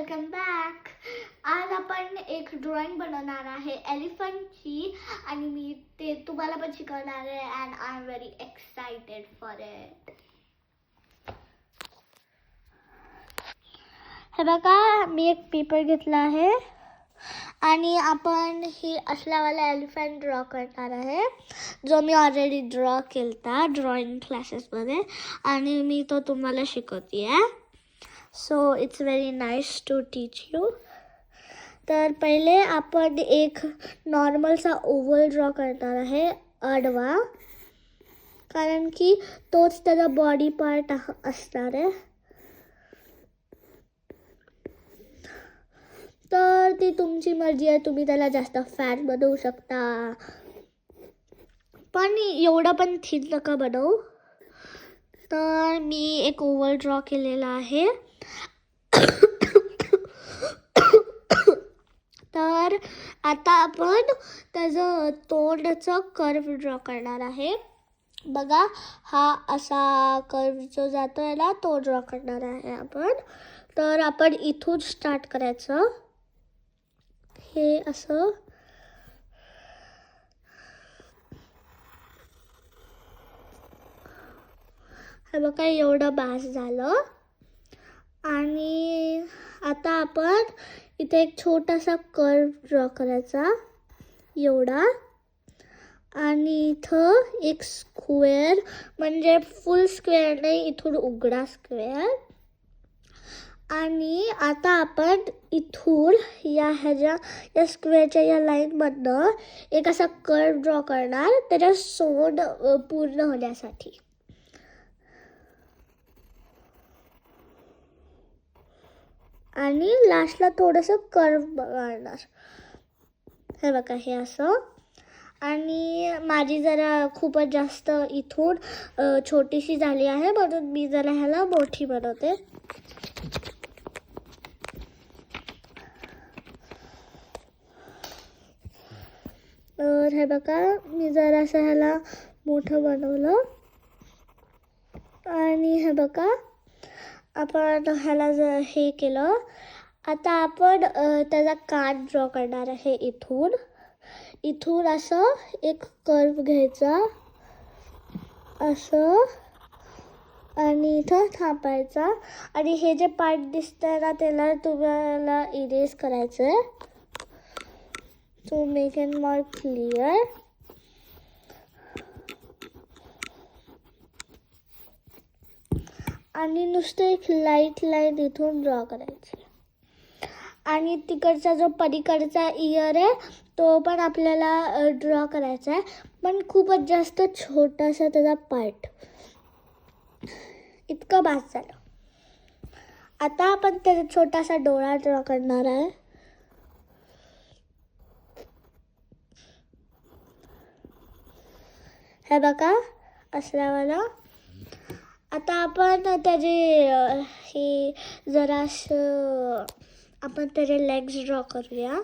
Welcome back. आज आपण एक ड्रॉइंग बनवणार आहे एलिफंटची आणि मी ते तुम्हाला पण शिकवणार आहे and I am very excited for it. हे बघा, मी एक पेपर घेतला आहे आणि आपण ही असल्यावाला एलिफंट ड्रॉ करणार आहे जो मी ऑलरेडी ड्रॉ केलता ड्रॉइंग क्लासेसमध्ये आणि मी तो तुम्हाला शिकवते आहे. So it's very nice to teach you. तर पहिले आपण एक नॉर्मलसा ओव्हल ड्रॉ करणार आहे आडवा, कारण की तोच त्याचा बॉडी पार्ट असणार आहे. तर ती तुमची मर्जी आहे, तुम्ही त्याला जास्त फॅट बनवू शकता, पण एवढं पण थिन नका बनवू. तर मी एक ओव्हल ड्रॉ केलेला आहे. तर आता आपण त्याचं तोंडचं कर्व ड्रॉ करणार आहे. बघा, हा असा कर्व जो जातोय ना तो ड्रॉ करणार आहे आपण. तर आपण इथून स्टार्ट करायचं, हे असं. हे बघा, एवढं बास झालं. आणि आता आपण इथे एक छोटासा कर्व ड्रॉ करायचा एवढा, आणि इथं एक स्क्वेअर, म्हणजे फुल स्क्वेअर नाही, इथून उघडा स्क्वेअर. आणि आता आपण इथून या स्क्वेअरच्या या लाईनमधनं एक असा कर्व ड्रॉ करणार त्याच्या सोंड पूर्ण होण्यासाठी. आणि लास्टला थोडंसं कर्व मारणार. हे बघा, हे असं. आणि माझी जरा खूपच जास्त इथून छोटीशी झाली आहे, म्हणून मी जरा ह्याला मोठी बनवते. तर हे बघा, मी जरासं ह्याला मोठं बनवलं. आणि हे बघा, आपण ह्याला हे केलं. आता आपण त्याचा कान ड्रॉ करणार आहे. इथून असं एक कर्व घ्यायचा असं, आणि इथं थांबायचा. आणि हे जे पार्ट दिसतंय ना त्याला तुम्हाला इरेज करायचं आहे to make it more clear. आणि नुसतं एक लाईट लाईन इथून ड्रॉ करायची. आणि तिकडचा जो पलीकडचा इयर आहे तो पण आपल्याला ड्रॉ करायचा आहे, पण खूपच जास्त छोटासा त्याचा पार्ट. इतकं बास झालं. आता आपण त्याचा छोटासा डोळा ड्रॉ करणार आहे. हे बघा, असल्यावाला. आता आपण त्याचे हे जरासं आपण त्याचे लेग्स ड्रॉ करूया.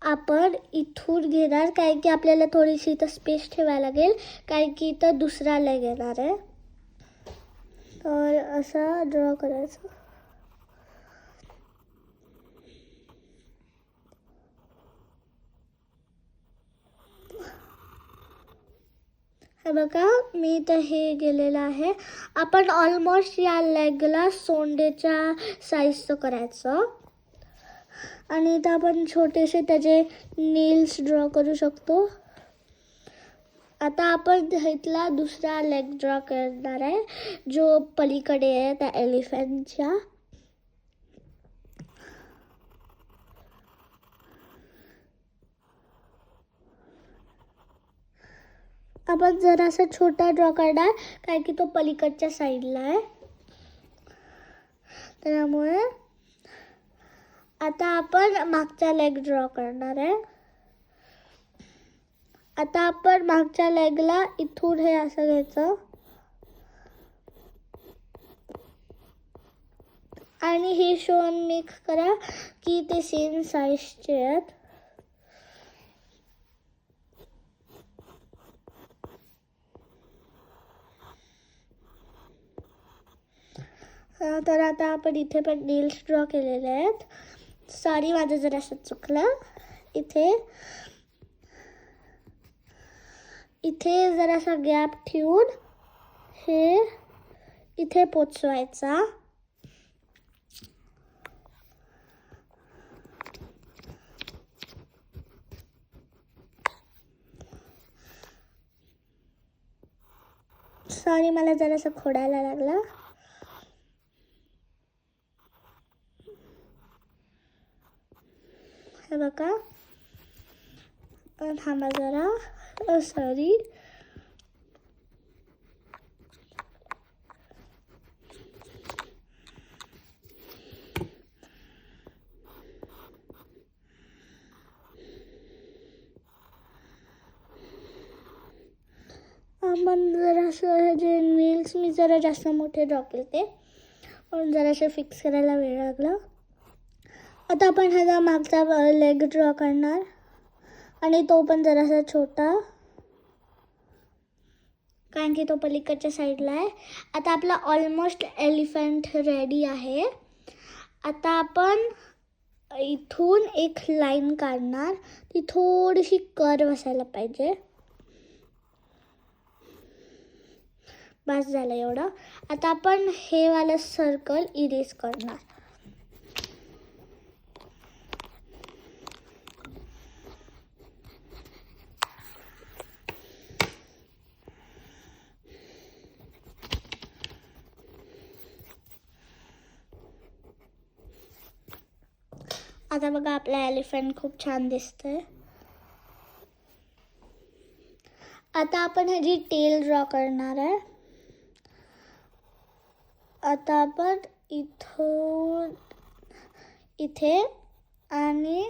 आपण इथून घेणार, कारण की आपल्याला थोडीशी इथं स्पेस ठेवायला लागेल, कारण की इथं दुसरा लेग येणार आहे. तर असा ड्रॉ करायचं. हे बघा, मी इथं हे गेलेलं आहे. आपण ऑलमोस्ट या लेगला सोंडेच्या साईजचं करायचं. आणि इथं आपण छोटेसे त्याचे नेल्स ड्रॉ करू शकतो. आता आपण इथला दुसरा लेग ड्रॉ करणार आहे जो पलीकडे आहे त्या एलिफंटच्या. आपण जरासा छोटा ड्रॉ करणार, कारण की तो पलीकडच्या साईडला आहे, त्यामुळे. आता आपण मागचा लेग ड्रॉ करणार आहे. आता आपण मागच्या लेगला इथून हे असं घ्यायचं आणि हे शोन मेक करा की ते सेम साईजचे आहेत. तर आता आपण इथे पण नेल्स ड्रॉ केलेले आहेत. सॉरी, माझं जरासं चुकलं. इथे जरासा गॅप ठेवून हे इथे पोचवायचा. सॉरी, मला जरासं खोडायला लागला. हे बघा, थांबा जरा. सॉरी. आपण जरासं हे जे नेल्स मी जरा जास्त मोठे ड्रॉ केले ते पण जरासे फिक्स करायला वेळ लागला. आता आपण ह्याचा मागचा लेग ड्रॉ करणार आणि तो पण जरासा छोटा, कारण की तो पलीकडच्या साईडला आहे. आता आपला ऑलमोस्ट एलिफंट रेडी आहे. आता आपण इथून एक लाईन काढणार, ती थोडीशी कर्व असायला पाहिजे. बस झालं एवढं. आता आपण हे वाला सर्कल इरेज करणार. आता बघा, आपला एलिफंट खूप छान दिसतंय. आता आपण ह्याची टेल ड्रॉ करणार आहे. आता आपण इथून इथे आणि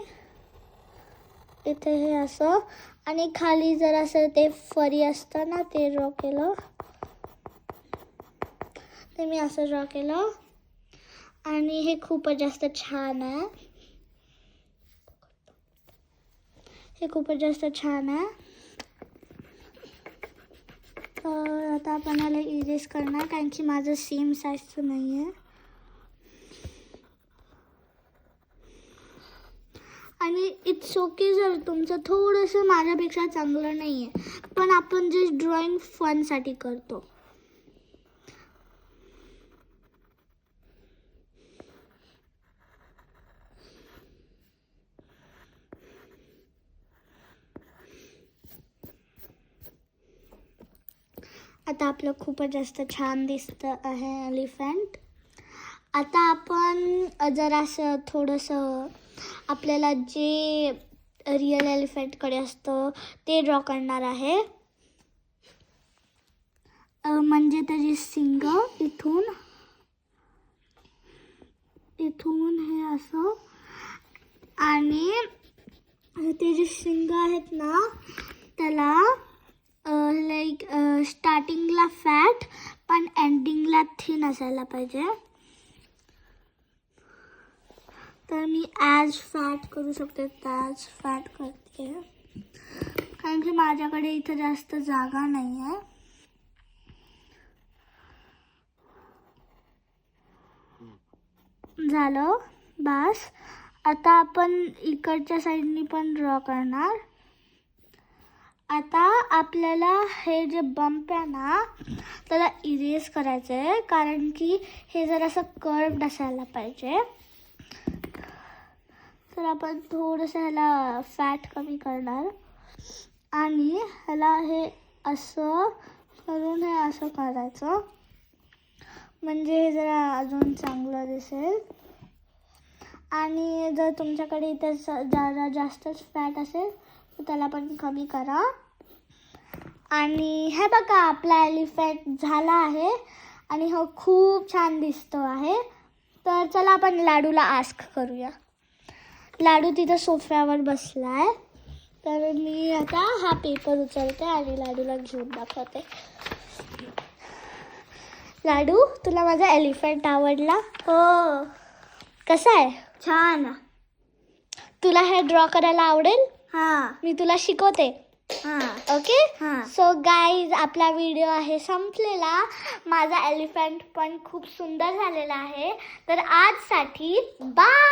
इथे हे असं आणि खाली जरासं ते फरी असतं ना, ते ड्रॉ केलं. ते मी असं ड्रॉ केलं आणि हे खूपच जास्त छान आहे. हे खूपच जास्त छान आहे. तर आता आपण याला इरेज करणार, कारण की माझं सेम साईजचं नाही आहे. आणि इट्स ओके जर तुमचं थोडंसं माझ्यापेक्षा चांगलं नाही आहे, पण आपण जे ड्रॉइंग फनसाठी करतो. आता आपलं खूपच जास्त छान दिसतं आहे एलिफंट. आता आपण जरासं थोडंसं आपल्याला जे रिअल एलिफंटकडे असतं ते ड्रॉ करणार आहे. म्हणजे त्याची शिंग इथून हे असं आणि ते जे शिंग आहेत ना, त्याला लाईक स्टार्टिंगला फॅट पण एंडिंगला थिन असायला पाहिजे. तर मी ॲज फॅट करू शकते, ॲज फॅट करते, कारण की माझ्याकडे इथं जास्त जागा नाही आहे. झालं, बस. आता आपण इकडच्या साईडनी पण ड्रॉ करणार. आता आपल्याला हे जे बंप आहे ना, त्याला इरेज करायचं आहे, कारण की हे जरासं कर्व्ड असायला पाहिजे. तर आपण थोडंसं ह्याला फॅट कमी करणार आणि ह्याला हे असं करून हे असं करायचं, म्हणजे हे जरा अजून चांगलं दिसेल. आणि जर तुमच्याकडे इथे जरा जास्तच फॅट असेल तर त्याला पण कमी करा. आणि हे बघा, आपला एलिफंट झाला आहे आणि हो खूप छान दिसतो आहे. तर चला आपण लाडूला आस्क करूया. लाडू तिथं सोफ्यावर बसला आहे. तर मी आता हा पेपर उचलते आणि लाडूला घेऊन दाखवते. लाडू, तुला माझा एलिफंट आवडला? हो. कसा आहे? छान. तुला हे ड्रॉ करायला आवडेल? हां. मी तुला शिकवते. ओके. सो गाईज, आपला व्हिडिओ आहे संपलेला. माझा एलिफंट पण खूप सुंदर झालेला आहे. तर आजसाठी बाय.